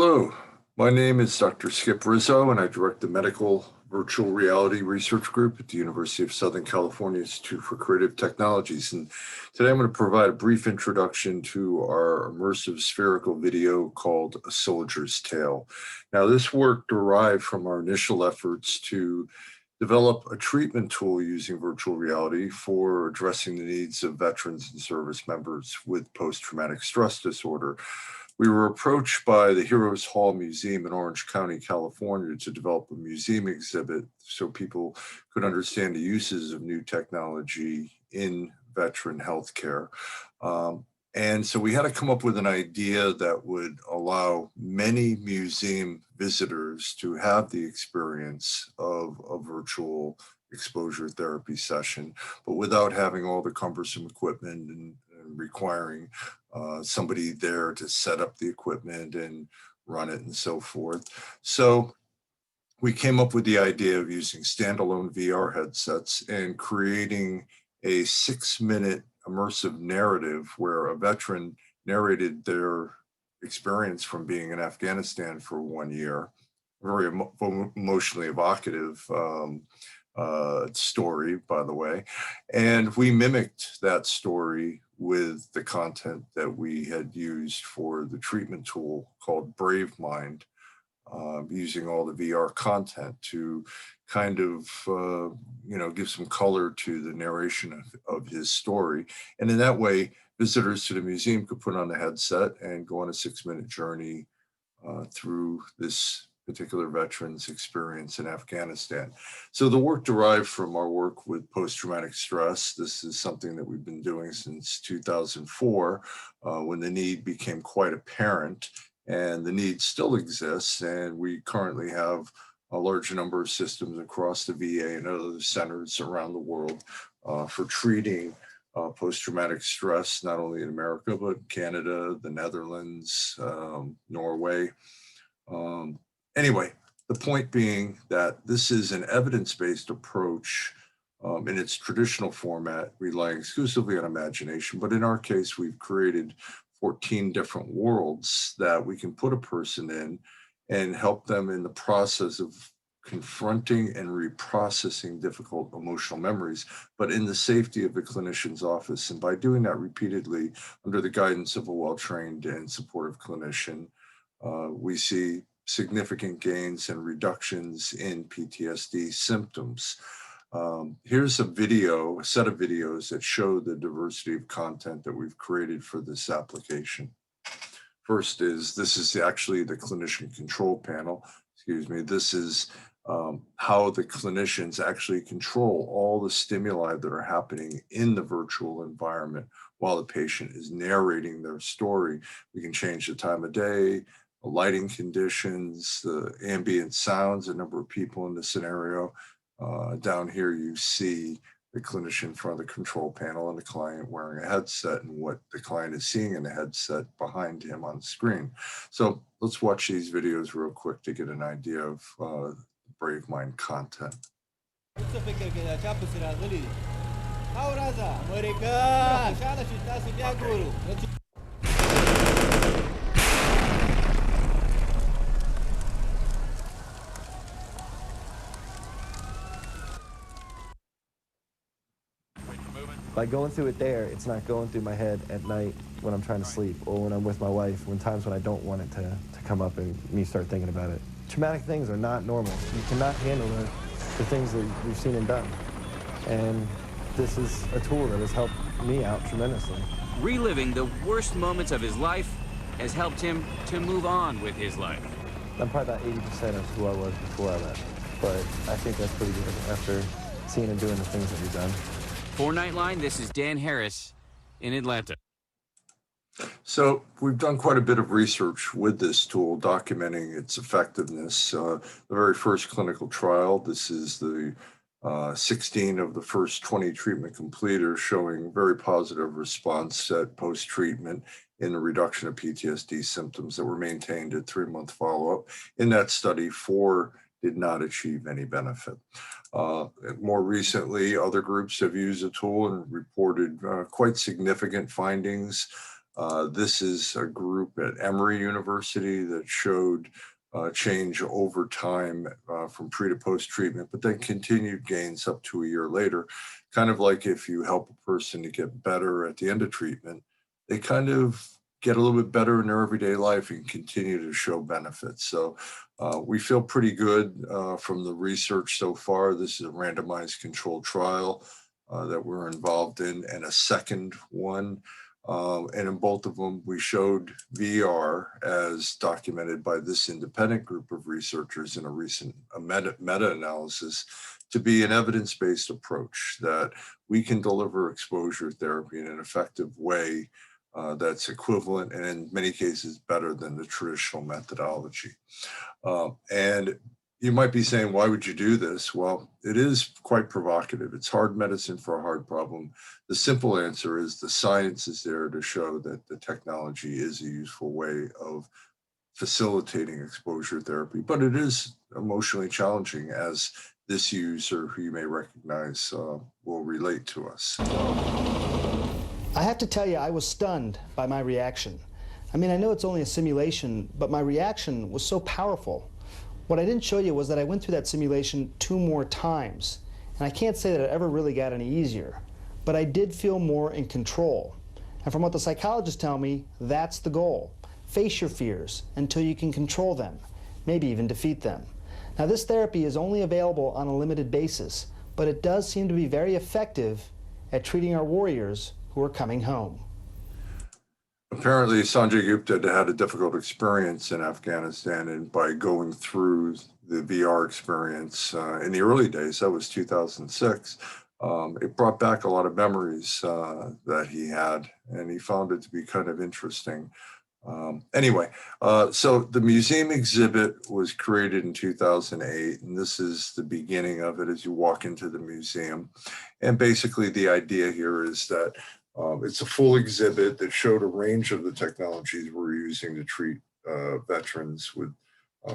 Hello, my name is Dr. Skip Rizzo, and I direct the Medical Virtual Reality Research Group at the University of Southern California Institute for Creative Technologies. And today I'm going to provide a brief introduction to our immersive spherical video called A Soldier's Tale. Now, this work derived from our initial efforts to develop a treatment tool using virtual reality for addressing the needs of veterans and service members with post-traumatic stress disorder. We were approached by the Heroes Hall Museum in Orange County, California, to develop a museum exhibit so people could understand the uses of new technology in veteran healthcare. And so we had to come up with an idea that would allow many museum visitors to have the experience of a virtual exposure therapy session, but without having all the cumbersome equipment and requiring somebody there to set up the equipment and run it and so forth. So we came up with the idea of using standalone VR headsets and creating a 6-minute immersive narrative where a veteran narrated their experience from being in Afghanistan for 1 year. Very emotionally evocative story, by the way. And we mimicked that story with the content that we had used for the treatment tool called Bravemind, using all the VR content to kind of, give some color to the narration of his story. And in that way, visitors to the museum could put on a headset and go on a 6-minute journey through this particular veteran's experience in Afghanistan. So the work derived from our work with post-traumatic stress. This is something that we've been doing since 2004, when the need became quite apparent, and the need still exists. And we currently have a large number of systems across the VA and other centers around the world for treating post-traumatic stress, not only in America, but Canada, the Netherlands, Norway. Anyway, the point being that this is an evidence-based approach in its traditional format, relying exclusively on imagination. But in our case, we've created 14 different worlds that we can put a person in and help them in the process of confronting and reprocessing difficult emotional memories, but in the safety of the clinician's office. And by doing that repeatedly under the guidance of a well-trained and supportive clinician, we see significant gains and reductions in PTSD symptoms. Here's a set of videos that show the diversity of content that we've created for this application. First this is actually the clinician control panel. This is how the clinicians actually control all the stimuli that are happening in the virtual environment while the patient is narrating their story. We can change the time of day, the lighting conditions, the ambient sounds, the number of people in the scenario. Down here, you see the clinician in front of the control panel and the client wearing a headset and what the client is seeing in the headset behind him on the screen. So let's watch these videos real quick to get an idea of Bravemind content. By going through it there, it's not going through my head at night when I'm trying to sleep or when I'm with my wife, times when I don't want it to come up and me start thinking about it. Traumatic things are not normal. You cannot handle the things that we've seen and done. And this is a tool that has helped me out tremendously. Reliving the worst moments of his life has helped him to move on with his life. I'm probably about 80% of who I was before I left, but I think that's pretty good after seeing and doing the things that we've done. For Nightline, this is Dan Harris in Atlanta. So we've done quite a bit of research with this tool, documenting its effectiveness. The very first clinical trial, this is the 16 of the first 20 treatment completers, showing very positive response at post-treatment in the reduction of PTSD symptoms that were maintained at 3-month follow-up. In that study, 4 did not achieve any benefit. More recently, other groups have used the tool and reported quite significant findings This is a group at Emory University that showed change over time from pre to post treatment, but then continued gains up to a year later. Kind of like if you help a person to get better at the end of treatment, they kind of get a little bit better in their everyday life and continue to show benefits. So we feel pretty good from the research so far. This is a randomized controlled trial that we're involved in, and a second one. And in both of them, we showed VR, as documented by this independent group of researchers in a recent meta-analysis, to be an evidence-based approach that we can deliver exposure therapy in an effective way that's equivalent and in many cases better than the traditional methodology. And you might be saying, why would you do this? Well, it is quite provocative. It's hard medicine for a hard problem. The simple answer is the science is there to show that the technology is a useful way of facilitating exposure therapy, but it is emotionally challenging, as this user, who you may recognize, will relate to us. I have to tell you, I was stunned by my reaction. I mean, I know it's only a simulation, but my reaction was so powerful. What I didn't show you was that I went through that simulation 2 more times. And I can't say that it ever really got any easier, but I did feel more in control. And from what the psychologists tell me, that's the goal. Face your fears until you can control them, maybe even defeat them. Now, this therapy is only available on a limited basis, but it does seem to be very effective at treating our warriors who are coming home. Apparently, Sanjay Gupta had a difficult experience in Afghanistan, and by going through the VR experience in the early days, that was 2006, it brought back a lot of memories that he had, and he found it to be kind of interesting. Anyway, so the museum exhibit was created in 2008, and this is the beginning of it as you walk into the museum. And basically, the idea here is that it's a full exhibit that showed a range of the technologies we're using to treat veterans with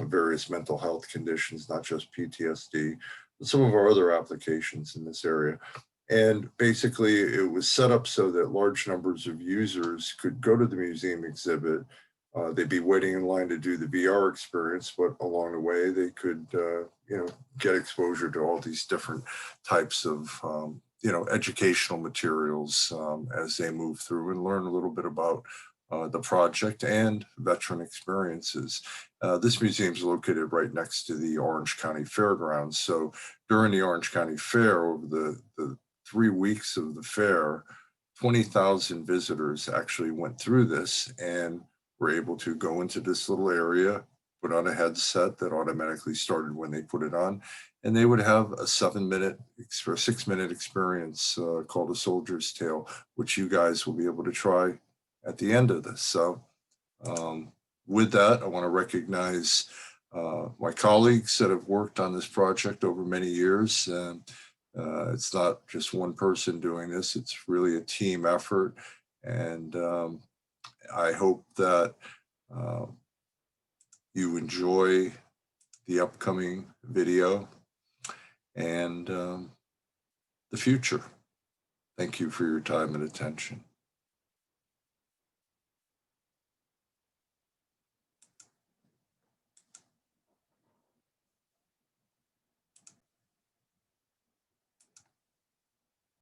various mental health conditions, not just PTSD, but some of our other applications in this area. And basically, it was set up so that large numbers of users could go to the museum exhibit. They'd be waiting in line to do the VR experience, but along the way, they could, get exposure to all these different types of educational materials as they move through and learn a little bit about the project and veteran experiences. This museum is located right next to the Orange County Fairgrounds. So during the Orange County Fair, over the 3 weeks of the fair, 20,000 visitors actually went through this and were able to go into this little area, put on a headset that automatically started when they put it on, and they would have a 7-minute or 6-minute experience called A Soldier's Tale, which you guys will be able to try at the end of this. So with that, I want to recognize my colleagues that have worked on this project over many years. It's not just one person doing this, it's really a team effort. And I hope that you enjoy the upcoming video and the future. Thank you for your time and attention.